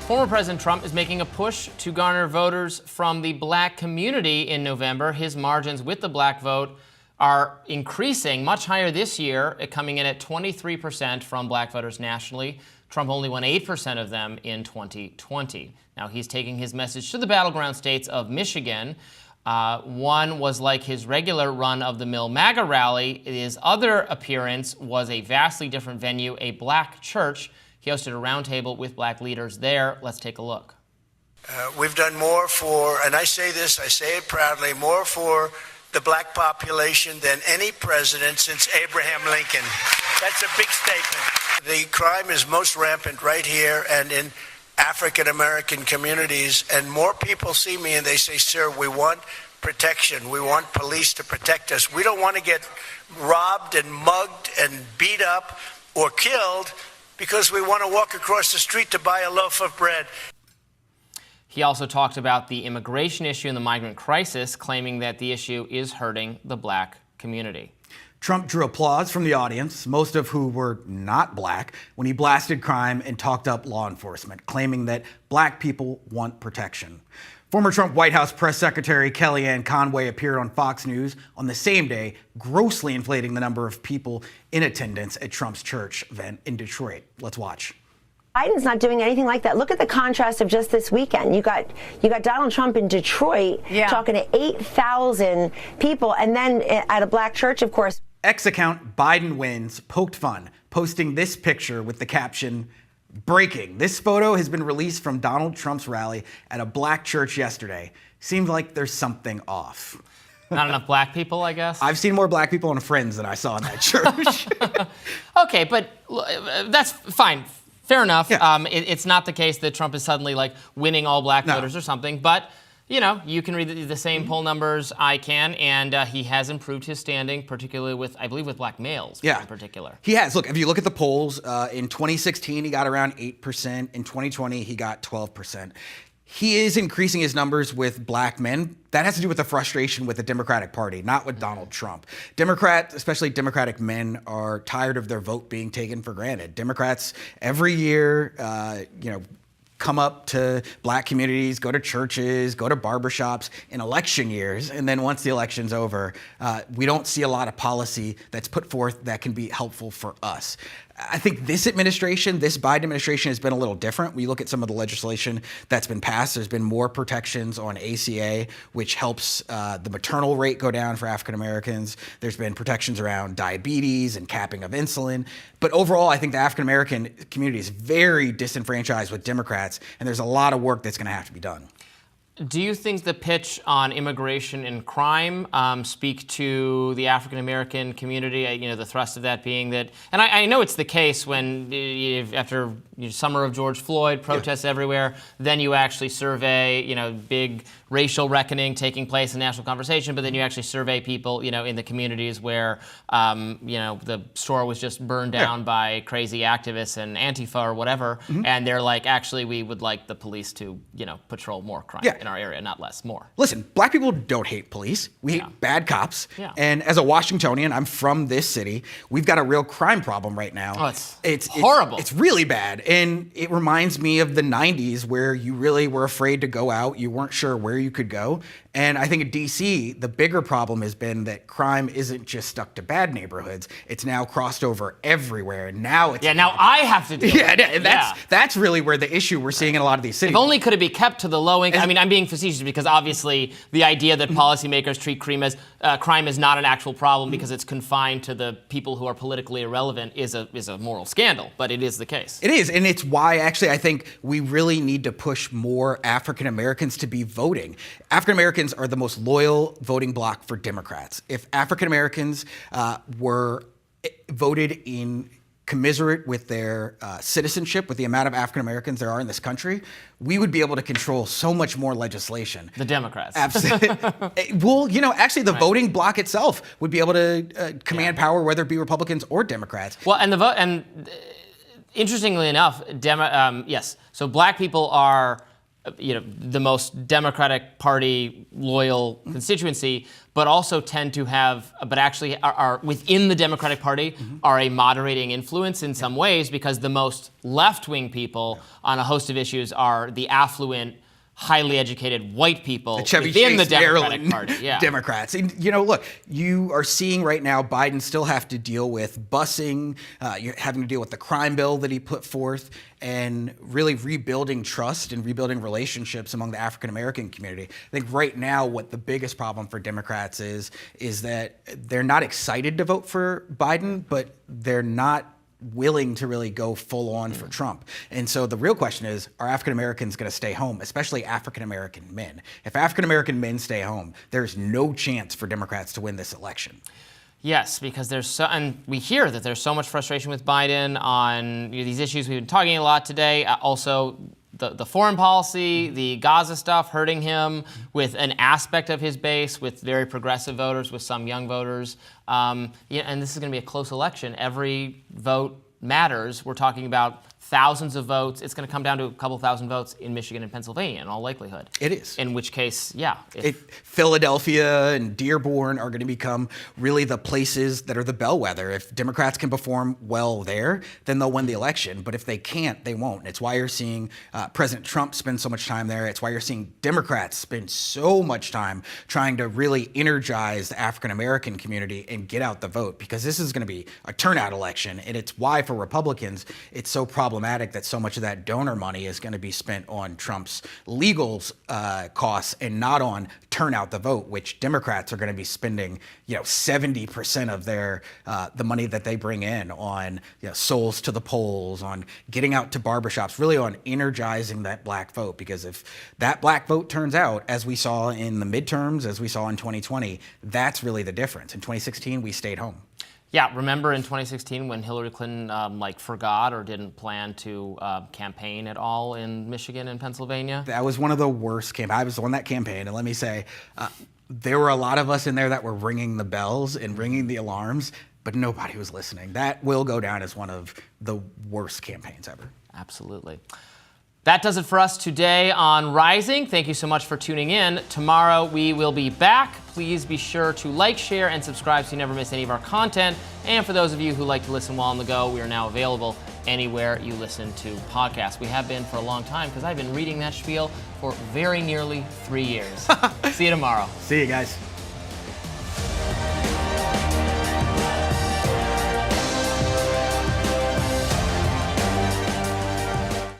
Former President Trump is making a push to garner voters from the black community in November. His margins with the black vote are increasing much higher this year, coming in at 23% from black voters nationally. Trump only won 8% of them in 2020. Now he's taking his message to the battleground states of Michigan. One was like his regular run-of-the-mill MAGA rally. His other appearance was a vastly different venue, a black church. He hosted a roundtable with black leaders there. Let's take a look. We've done more for, and I say this, I say it proudly, more for the black population than any president since Abraham Lincoln. That's a big statement. The crime is most rampant right here and in African American communities, and more people see me and they say, sir, we want protection. We want police to protect us. We don't want to get robbed and mugged and beat up or killed because we want to walk across the street to buy a loaf of bread. He also talked about the immigration issue and the migrant crisis, claiming that the issue is hurting the black community. Trump drew applause from the audience, most of who were not black, when he blasted crime and talked up law enforcement, claiming that black people want protection. Former Trump White House Press Secretary Kellyanne Conway appeared on Fox News on the same day, grossly inflating the number of people in attendance at Trump's church event in Detroit. Let's watch. Biden's not doing anything like that. Look at the contrast of just this weekend. You got Donald Trump in Detroit talking to 8,000 people, and then at a black church, of course. X account Biden wins poked fun, posting this picture with the caption, "Breaking. This photo has been released from Donald Trump's rally at a black church yesterday. Seems like there's something off." Not enough black people, I guess? I've seen more black people and friends than I saw in that church. Okay, but that's fine. Fair enough. Yeah. It's not the case that Trump is suddenly like winning all black voters or something, but you know, you can read the same poll numbers I can, and he has improved his standing, particularly with, I believe, with black males in particular. He has. Look, if you look at the polls, in 2016, he got around 8%. In 2020, he got 12%. He is increasing his numbers with black men. That has to do with the frustration with the Democratic Party, not with Donald Trump. Democrats, especially Democratic men, are tired of their vote being taken for granted. Democrats every year, come up to black communities, go to churches, go to barbershops in election years, and then once the election's over, we don't see a lot of policy that's put forth that can be helpful for us. I think this administration, this Biden administration, has been a little different. We look at some of the legislation that's been passed. There's been more protections on ACA, which helps the maternal rate go down for African Americans. There's been protections around diabetes and capping of insulin. But overall, I think the African American community is very disenfranchised with Democrats, and there's a lot of work that's going to have to be done. Do you think the pitch on immigration and crime speak to the African American community? The thrust of that being that, and I know it's the case when after summer of George Floyd, protests everywhere, then you actually survey, big racial reckoning taking place in national conversation, but then you actually survey people, in the communities where, the store was just burned down by crazy activists and Antifa or whatever, and they're like, actually, we would like the police to, patrol more crime in our area, not less, more. Listen, black people don't hate police. We hate bad cops. Yeah. And as a Washingtonian, I'm from this city. We've got a real crime problem right now. Oh, it's horrible. It's really bad. And it reminds me of the 90s where you really were afraid to go out. You weren't sure where you could go. And I think in DC, the bigger problem has been that crime isn't just stuck to bad neighborhoods. It's now crossed over everywhere. And now it's... Yeah, now I have to deal with it. That's really where the issue we're seeing in a lot of these cities. If only could it be kept to the low income. I mean, I'm being facetious because obviously the idea that policymakers treat crime as not an actual problem because it's confined to the people who are politically irrelevant is a moral scandal, but it is the case. It is, and it's why actually I think we really need to push more African Americans to be voting. African Americans are the most loyal voting bloc for Democrats. If African Americans were voted in commiserate with their citizenship, with the amount of African Americans there are in this country, we would be able to control so much more legislation. The Democrats. Absolutely. Well, actually the voting bloc itself would be able to command power, whether it be Republicans or Democrats. Well, and the vote, and interestingly enough, yes, so black people are the most Democratic Party loyal constituency, but also tend to have, but actually are within the Democratic Party are a moderating influence in some ways, because the most left-wing people on a host of issues are the affluent, highly educated white people within the Democratic Party. Yeah. Democrats. And, look, you are seeing right now Biden still have to deal with busing, you're having to deal with the crime bill that he put forth, and really rebuilding trust and rebuilding relationships among the African-American community. I think right now what the biggest problem for Democrats is that they're not excited to vote for Biden, but they're not willing to really go full on for Trump. And so the real question is, are African Americans going to stay home, especially African American men? If African American men stay home, there's no chance for Democrats to win this election. Yes, because and we hear that there's so much frustration with Biden on these issues we've been talking a lot today. Also, the foreign policy, the Gaza stuff hurting him with an aspect of his base, with very progressive voters, with some young voters. And this is going to be a close election. Every vote matters. We're talking about thousands of votes. It's going to come down to a couple thousand votes in Michigan and Pennsylvania in all likelihood. It is. In which case, yeah. Philadelphia and Dearborn are going to become really the places that are the bellwether. If Democrats can perform well there, then they'll win the election. But if they can't, they won't. And it's why you're seeing President Trump spend so much time there. It's why you're seeing Democrats spend so much time trying to really energize the African-American community and get out the vote, because this is going to be a turnout election. And it's why for Republicans, it's so problematic that so much of that donor money is going to be spent on Trump's legal costs and not on turnout the vote, which Democrats are going to be spending 70% of their the money that they bring in on souls to the polls, on getting out to barbershops, really on energizing that black vote. Because if that black vote turns out, as we saw in the midterms, as we saw in 2020, that's really the difference. In 2016, we stayed home. Yeah, remember in 2016 when Hillary Clinton forgot or didn't plan to campaign at all in Michigan and Pennsylvania? That was one of the worst campaigns. I was on that campaign, and let me say, there were a lot of us in there that were ringing the bells and ringing the alarms, but nobody was listening. That will go down as one of the worst campaigns ever. Absolutely. That does it for us today on Rising. Thank you so much for tuning in. Tomorrow we will be back. Please be sure to like, share, and subscribe so you never miss any of our content. And for those of you who like to listen while on the go, we are now available anywhere you listen to podcasts. We have been for a long time, because I've been reading that spiel for very nearly 3 years. See you tomorrow. See you guys.